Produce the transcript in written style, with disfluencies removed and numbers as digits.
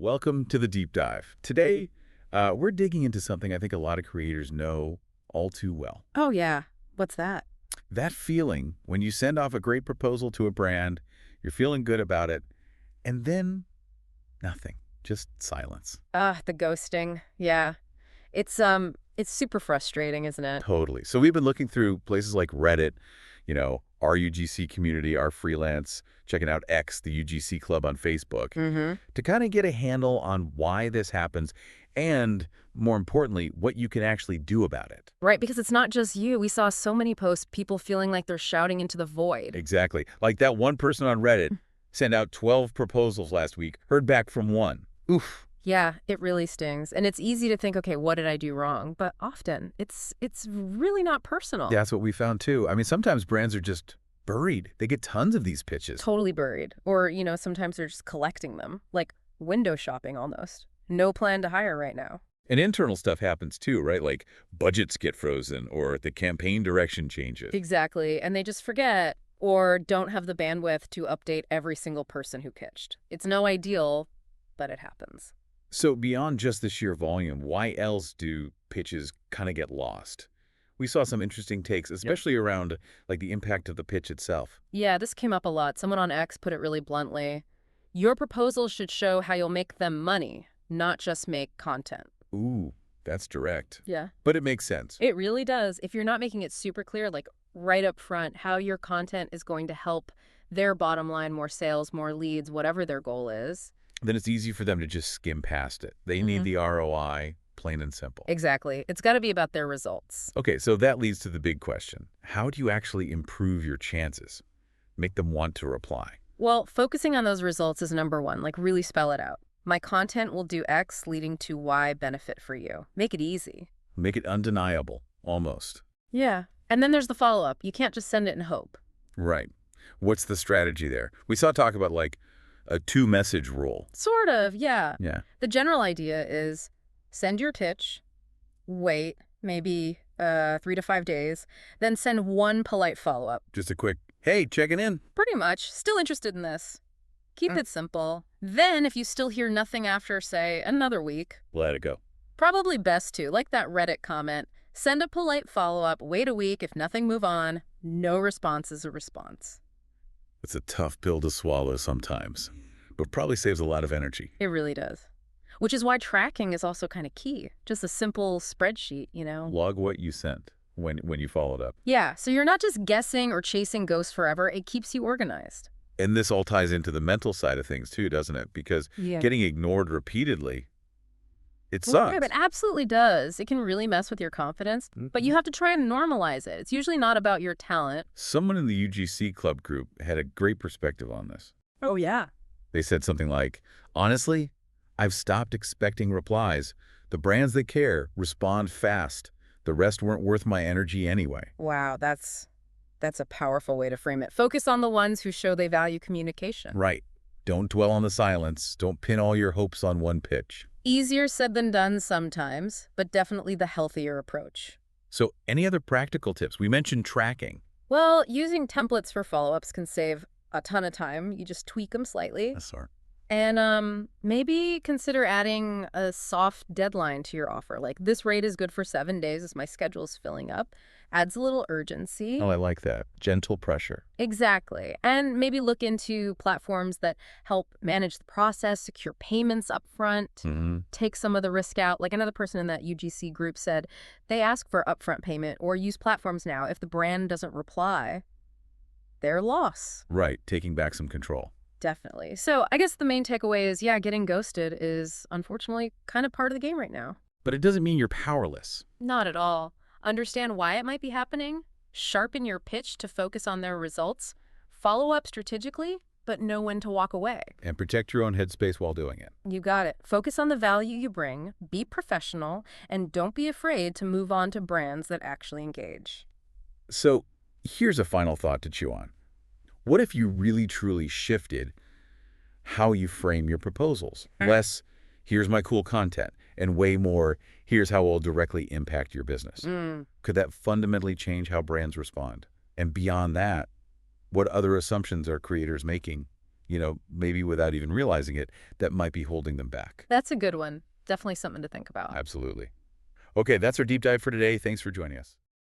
Welcome to the deep dive. Today, we're digging into something I think a lot of creators know all too well. Oh, yeah. What's that? That feeling when you send off a great proposal to a brand, you're feeling good about it, and then nothing, just silence. The ghosting. Yeah. It's super frustrating, isn't it? Totally. So we've been looking through places like Reddit, our UGC community, our freelance, checking out X, the UGC club on Facebook, Mm-hmm. to kind of get a handle on why this happens and, more importantly, what you can actually do about it. Right, because it's not just you. We saw so many posts, people feeling like they're shouting into the void. Exactly. Like that one person on Reddit sent out 12 proposals last week, heard back from one. Oof. Yeah, it really stings. And it's easy to think, okay, what did I do wrong? But often it's really not personal. That's what we found too. I mean, sometimes brands are just buried. They get tons of these pitches. Totally buried. Or, sometimes they're just collecting them, like window shopping almost. No plan to hire right now. And internal stuff happens too, right? Like budgets get frozen or the campaign direction changes. Exactly. And they just forget or don't have the bandwidth to update every single person who pitched. It's no ideal, but it happens. So beyond just the sheer volume, why else do pitches kind of get lost? We saw some interesting takes, especially around like the impact of the pitch itself. Yeah, this came up a lot. Someone on X put it really bluntly. Your proposal should show how you'll make them money, not just make content. Ooh, that's direct. Yeah. But it makes sense. It really does. If you're not making it super clear, like right up front, how your content is going to help their bottom line, more sales, more leads, whatever their goal is. Then it's easy for them to just skim past it. They need the ROI, plain and simple. Exactly. It's got to be about their results. Okay, so that leads to the big question. How do you actually improve your chances? Make them want to reply? Well, focusing on those results is number one. Like really spell it out. My content will do X leading to Y benefit for you. Make it easy. Make it undeniable, almost. Yeah. And then there's the follow-up. You can't just send it and hope. Right. What's the strategy there? We saw talk about like a two-message rule. Sort of, yeah. Yeah. The general idea is send your pitch, wait maybe 3 to 5 days, then send one polite follow-up. Just a quick, hey, checking in. Pretty much. Still interested in this. Keep it simple. Then, if you still hear nothing after, say, another week, Let it go. probably best to, like that Reddit comment, send a polite follow-up, wait a week, if nothing, move on. No response is a response. It's a tough pill to swallow sometimes, but probably saves a lot of energy. It really does. Which is why tracking is also kind of key. Just a simple spreadsheet, Log what you sent when you followed up. Yeah, so you're not just guessing or chasing ghosts forever. It keeps you organized. And this all ties into the mental side of things too, doesn't it? Because getting ignored repeatedly, it sucks. Right, it absolutely does. It can really mess with your confidence, but you have to try and normalize it. It's usually not about your talent. Someone in the UGC club group had a great perspective on this. Oh, yeah. They said something like, honestly, I've stopped expecting replies. The brands that care respond fast. The rest weren't worth my energy anyway. Wow, that's a powerful way to frame it. Focus on the ones who show they value communication. Right. Don't dwell on the silence. Don't pin all your hopes on one pitch. Easier said than done sometimes, but definitely the healthier approach. So any other practical tips? We mentioned tracking. Well, using templates for follow-ups can save a ton of time. You just tweak them slightly. Yes, sir. And maybe consider adding a soft deadline to your offer. Like, this rate is good for 7 days as my schedule is filling up. Adds a little urgency. Oh, I like that. Gentle pressure. Exactly. And maybe look into platforms that help manage the process, secure payments up front, take some of the risk out. Like another person in that UGC group said, they ask for upfront payment or use platforms now. If the brand doesn't reply, their loss. Right. Taking back some control. Definitely. So I guess the main takeaway is, yeah, getting ghosted is unfortunately kind of part of the game right now. But it doesn't mean you're powerless. Not at all. Understand why it might be happening, sharpen your pitch to focus on their results, follow up strategically, but know when to walk away. And protect your own headspace while doing it. You got it. Focus on the value you bring, be professional, and don't be afraid to move on to brands that actually engage. So here's a final thought to chew on. What if you really truly shifted how you frame your proposals? Less, here's my cool content, and way more, here's how it will directly impact your business. Could that fundamentally change how brands respond? And beyond that, what other assumptions are creators making maybe without even realizing it, that might be holding them back. That's a good one. Definitely something to think about. Absolutely. Okay, that's our deep dive for today. Thanks for joining us.